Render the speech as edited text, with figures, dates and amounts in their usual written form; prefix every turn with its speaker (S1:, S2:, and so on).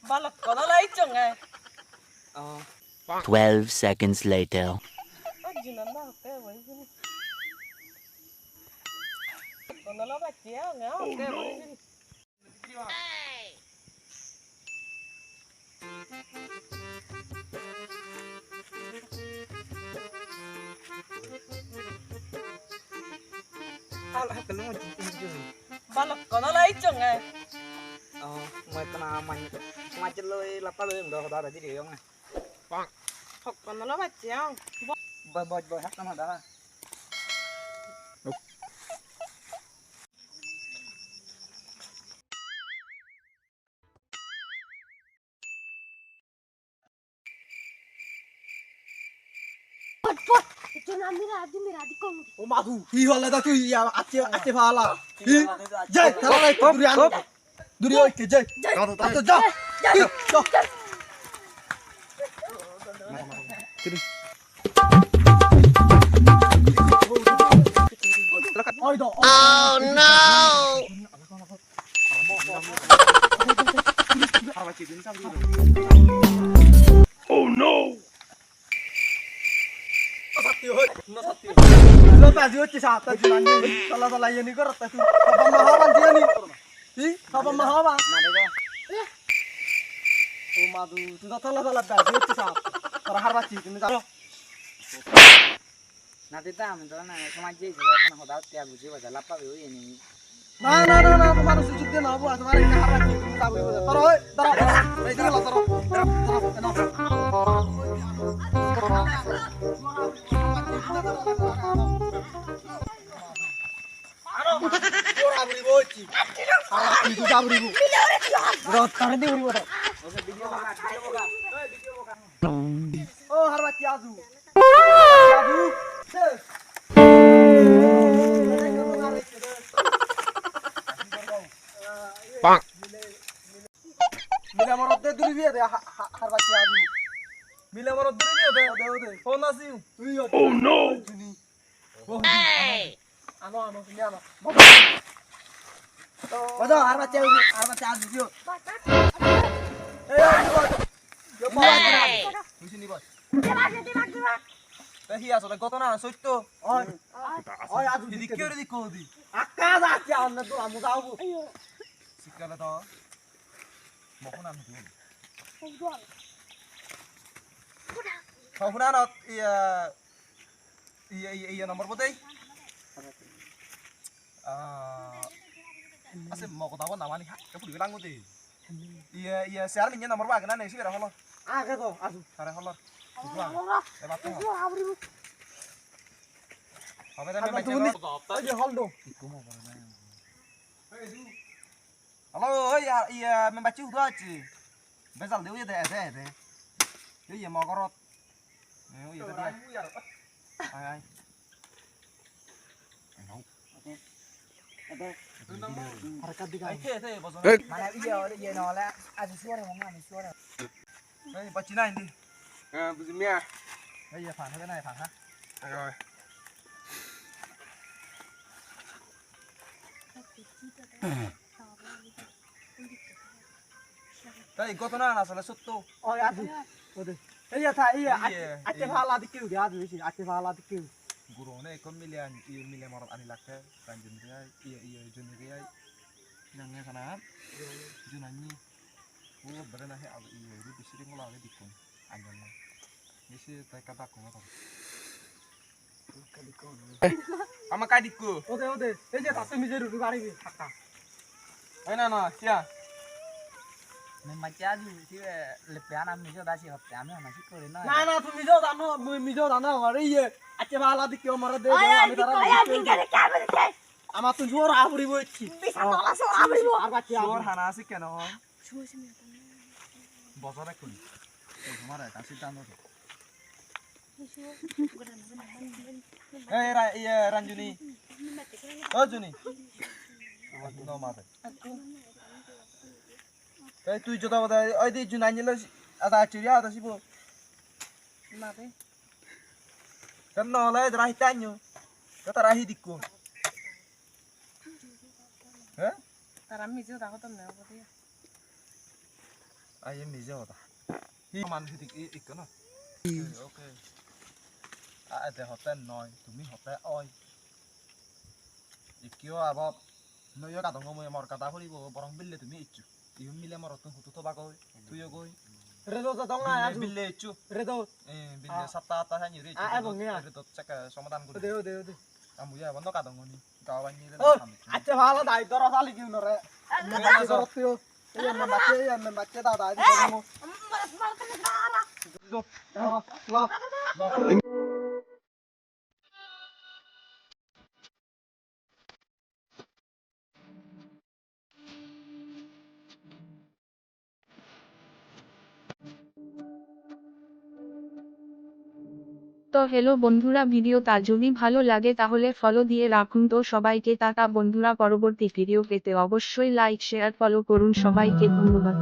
S1: Balak ko na lang itong eh.
S2: 12 seconds later.
S1: Ajunan na ako eh. Ko na lang ba siya nga okay. Balak ko na lang itong eh.
S3: Mai kena macet lo lapa lo yang dah tadi dia yang
S1: Hok ko na lang ba siya.
S3: boy hak sama dah
S4: O madu, hi hola da tu ya ache phala. Hi jai thara lai duri oi ke jai. Ta ja. Ja. Oi do.
S2: Oh no! Oh no!
S4: Lo ta jiu chi sa ta ji nan ni tala tala ye ni kar ta tu apa mahawan dia ni hi apa mahawa o madu tu ta tala tala ta jiu chi sa tar har bachi tu ni ta
S3: nanti dah mentor na kemaji juga kena hodal tiap buji wajah lapa biu ini
S4: na तुम्हारे से जितने ना हुआ तुम्हारे का har bachi tu ta taro oi taro oi taro itu sabri bu. Rot tar di uri bodo. Oh har bachi azu. Azu.
S2: Bang.
S4: Mila marot de duri biye de har bachi azu. Mila marot duri biye de. Phone asiu.
S2: Oh no!
S1: Hey!
S4: Ano sini ano. Bodo har bachi azu dio. Yo pa. Sini bos. দেখি আসলে কত না সত্য ওই ওই আজ দিদি কি রে দিকো দি আকাশ আছে অন্য তো আমু যাবো শিকালে তো মখন আমি দিই সবনা না ইয়া নম্বর বতেই আছে মকো দাও না মানি কে পুরি লাঙ্গো দি ইয়া শেয়ার মিnya নম্বর বা কেনা নেছি বেরা হলো আগে তো আসু আরে হলো Apa tadi macam aja hold dong. Halo, iya membaca udah aja. Besal dia udah ada. Dia mau korot. Iya tadi. Ay. Harkat di kan. Mana iya nolak. Ada suara mana suara. Baca ini.
S3: bujimia
S4: Iya, phản cái này phản ha.
S3: rồi
S4: Đây có tôi nói là sẽ sút tu. Ôi ăn gì? Đây giờ thà iya, ate phala dikil dia adu sih, ate phala dikil.
S5: Guru ne kon milian morat ani lakte kanjun dia iya jun dia nangnya sana junanyi oh berana he alu iya di sering ulah di kon anjan misi tai kata ko ngata
S3: ama kadiku
S4: Oke. Đây giờ tase mi jeru gari bi hakka.
S5: aina na sia
S3: membaca aja sih lepian ami sudah sih lepian ami masih kore na
S4: Na তুমি যাও জানো, আমি যাও জানো আরে ইয়ে ate phala dikil মরে দে আমি তারা আমার তো জোর আবরি বইছি। আর বাকি
S5: sor hana asik keno bosore kun তোমার কাছে টানো iya Ranjuni oh Juni no mate তুই জোতা বদা ওই দি জুনাইলে আদা চিড়িয়া আদা SIBO
S1: Mate.
S5: kan no le rahi tanyo kata rahi dikko
S1: Taram mijo takut na ako dia.
S5: Ai em নিজে হতা মানুষ ঠিক ইক না ওকে আতে হতে নয় তুমি হতে ওই ইকিও আবার নয় কাদঙ্গ মই মর কাটা করিব বরং বিললে তুমি ইচ্ছু ইউ মিলে মর তুমি হুতু তো বাগই তুইও গই
S3: Redo ta dong na asu.
S5: বিললে ইচ্ছু
S3: Redo.
S5: বিললে সাতটা আটা হানি রে ইচ্ছু তো চেক সমাধান করি
S3: Deo.
S5: আমু ইয়া বন্ধ কাদঙ্গ নি গাওয়ানি রে
S3: Oh, ache bhala dai doro sali kiu no re. Me bache korotio. Iya me bache da dai di mo.
S6: তো হ্যালো বন্ধুরা, ভিডিওটা যদি ভালো লাগে তাহলে ফলো দিয়ে রাখুন। তো সবাইকে টাটা বন্ধুরা, পরবর্তী ভিডিও পেতে অবশ্যই লাইক শেয়ার ফলো করুন। সবাইকে ধন্যবাদ।